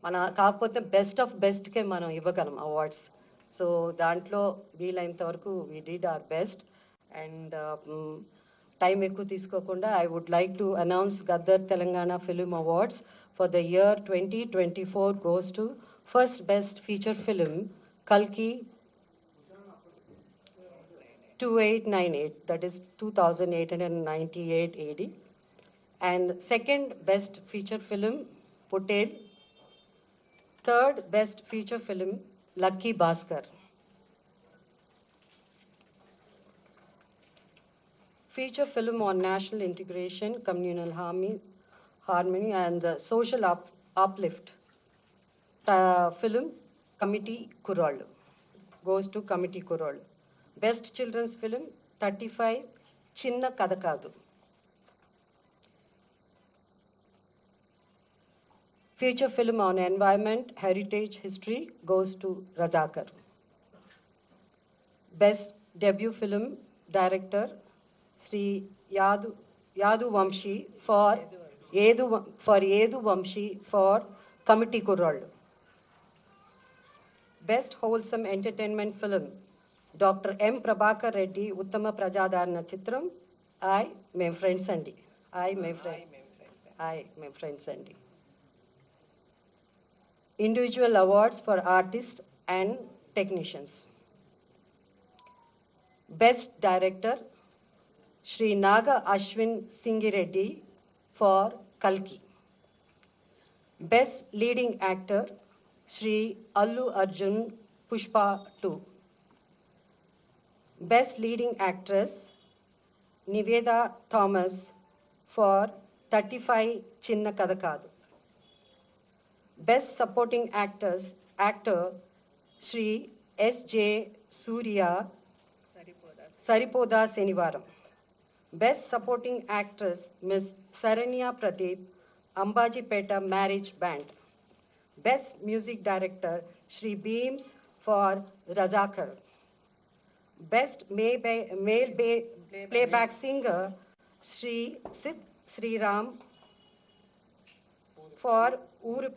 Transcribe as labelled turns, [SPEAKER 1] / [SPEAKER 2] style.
[SPEAKER 1] మన కాకపోతే best of బెస్ట్కే మనం ఇవ్వగలం అవార్డ్స్. సో దాంట్లో వీలైనంత వరకు we did our best. And time ఎక్కువ తీసుకోకుండా I would like to announce Gaddar Telangana film awards for the year 2024 goes to first best feature film కల్కి 2898, that is 2898 AD. And second best feature film Putel. Third best feature film Lucky Bhaskar. Feature film on national integration, communal harmony and social uplift. Film Committee Kural goes to Committee Kural. Best children's film 35 Chinna Kadakadu. Feature film on environment, heritage, history goes to Razakar. Best debut film director Sri Yadu Vamshi for Yedu Vamshi for Committee Kural. Best wholesome entertainment film Dr. M. Prabhakar Reddy Uttama Prajadarana Chitram I, my friend Sandy. My friend Sandy. Individual awards for artists and technicians. Best director Sri Naga Ashwin Singireddy for Kalki. Best leading actor Sri Allu Arjun Pushpa 2. Best leading actress Niveda Thomas for 35 Chinna Kadakadu. Best supporting actor Sri S.J. Surya Saripoda Senivaram. Best supporting actress Ms. Saranya Pradeep Ambajipeta Marriage Band. Best music director Sri Beams for Razakar. Best male playback singer Sri Sid Sriram for Uru